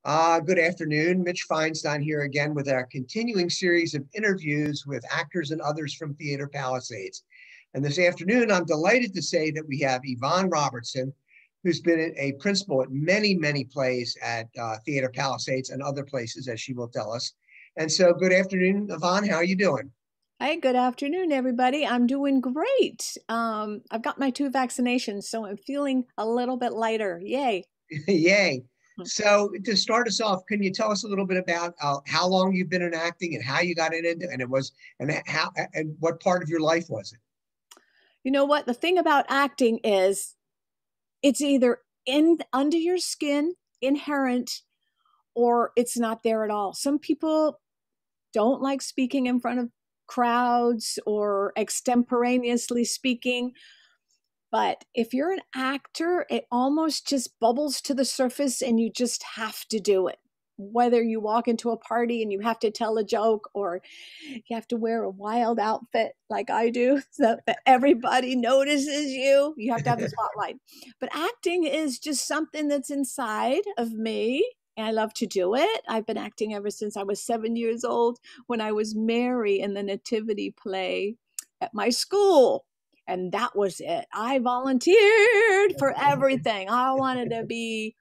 Good afternoon. Mitch Feinstein here again with our continuing series of interviews with actors and others from Theatre Palisades. And this afternoon, I'm delighted to say that we have Yvonne Robertson, who's been a principal at many plays at Theatre Palisades and other places, as she will tell us. And so good afternoon, Yvonne. How are you doing? Hi, good afternoon, everybody. I'm doing great. I've got my 2 vaccinations, so I'm feeling a little bit lighter. Yay. Yay. So to start us off, can you tell us a little bit about how long you've been in acting and how you got into it, and what part of your life was it? You know what? The thing about acting is it's either under your skin, inherent, or it's not there at all. Some people don't like speaking in front of crowds or extemporaneously speaking. But if you're an actor, it almost just bubbles to the surface and you just have to do it. Whether you walk into a party and you have to tell a joke, or you have to wear a wild outfit like I do so that everybody notices you, you have to have the spotlight. But acting is just something that's inside of me. And I love to do it. I've been acting ever since I was 7 years old, when I was Mary in the nativity play at my school. And that was it. I volunteered for everything. I wanted to be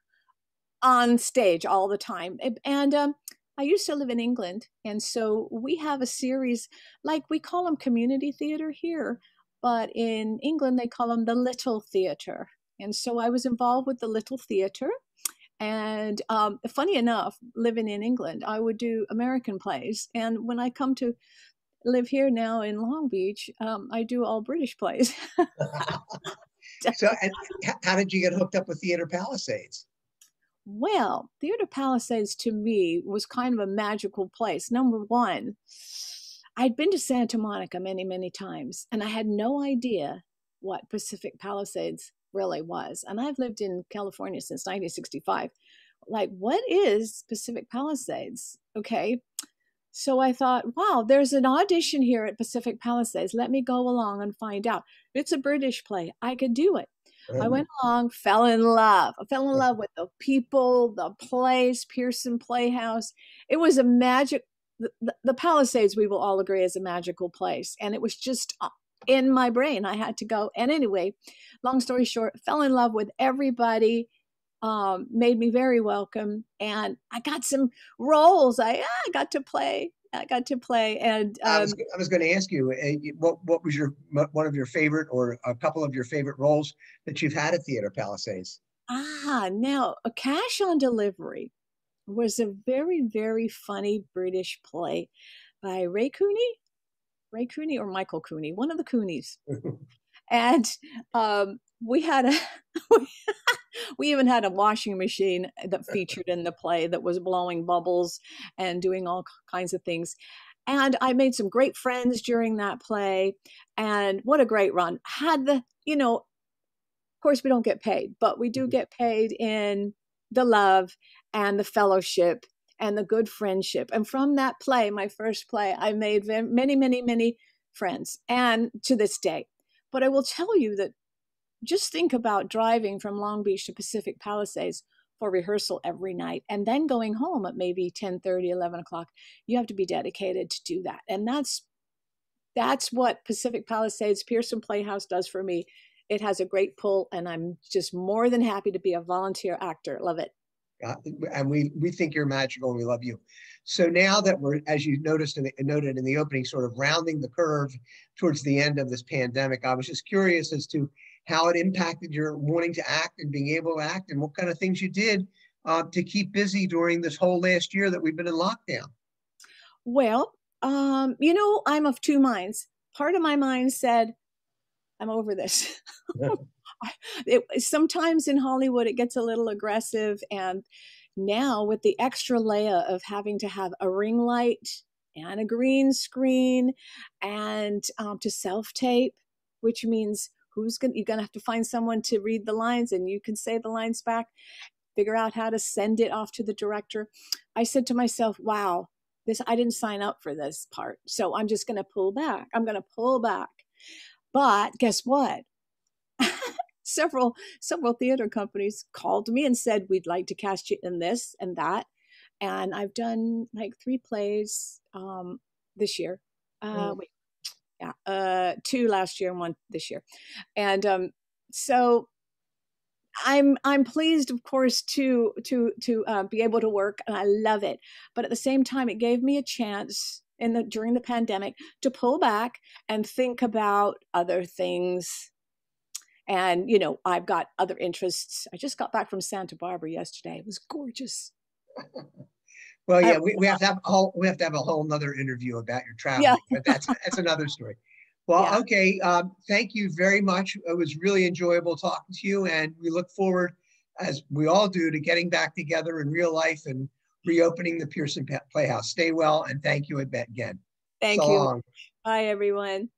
on stage all the time. And I used to live in England. And so we have a series, like we call them community theater here, but in England, they call them the Little Theater. And so I was involved with the Little Theater. And funny enough, living in England, I would do American plays. And when I come to live here now in Long Beach, I do all British plays. So, and how did you get hooked up with Theatre Palisades? Well, Theatre Palisades to me was kind of a magical place. Number one, I'd been to Santa Monica many times, and I had no idea what Pacific Palisades really was. And I've lived in California since 1965. Like, what is Pacific Palisades? Okay. So I thought, wow, there's an audition here at Pacific Palisades. Let me go along and find out. It's a British play. I could do it. I went along, fell in love. I fell in love with the people, the place, Pearson Playhouse. It was a magic, the Palisades, we will all agree, is a magical place. And it was just in my brain. I had to go. And anyway, long story short, fell in love with everybody. Made me very welcome, and I got some roles. I got to play. And I was going to ask you, what was one of your favorite, or a couple of your favorite roles that you've had at Theatre Palisades? Now a Cash on Delivery was a very funny British play by Ray Cooney or Michael Cooney, one of the Coonies. And we had a we even had a washing machine that featured in the play that was blowing bubbles and doing all kinds of things. And I made some great friends during that play. And what a great run. Of course we don't get paid, but we do get paid in the love and the fellowship and the good friendship. And from that play, my first play, I made many friends, and to this day. But I will tell you that just think about driving from Long Beach to Pacific Palisades for rehearsal every night and then going home at maybe 10:30, 11 o'clock. You have to be dedicated to do that. And that's what Pacific Palisades Pearson Playhouse does for me. It has a great pull, and I'm just more than happy to be a volunteer actor. Love it. And we think you're magical, and we love you. So now that we're, as you noted in the opening, sort of rounding the curve towards the end of this pandemic, I was just curious as to how it impacted your wanting to act and being able to act, and what kind of things you did to keep busy during this whole last year that we've been in lockdown. Well, I'm of two minds. Part of my mind said, I'm over this. Sometimes in Hollywood, it gets a little aggressive. And now with the extra layer of having to have a ring light and a green screen and to self-tape, which means you're going to have to find someone to read the lines, and you can say the lines back, figure out how to send it off to the director. I said to myself, wow, I didn't sign up for this part. So I'm just going to pull back. I'm going to pull back. But guess what? Several theater companies called me and said, we'd like to cast you in this and that. and I've done like 3 plays this year. Wait, yeah, 2 last year and 1 this year, and so I'm pleased, of course, to be able to work, and I love it. But at the same time, it gave me a chance during the pandemic to pull back and think about other things. And I've got other interests. I just got back from Santa Barbara yesterday. It was gorgeous. Well, yeah, we have to have a whole nother interview about your traveling, Yeah. but that's another story. Well, Yeah. okay. Thank you very much. It was really enjoyable talking to you, and we look forward, as we all do, to getting back together in real life and reopening the Pearson Playhouse. Stay well, and thank you again. Thank So you. long. Bye, everyone.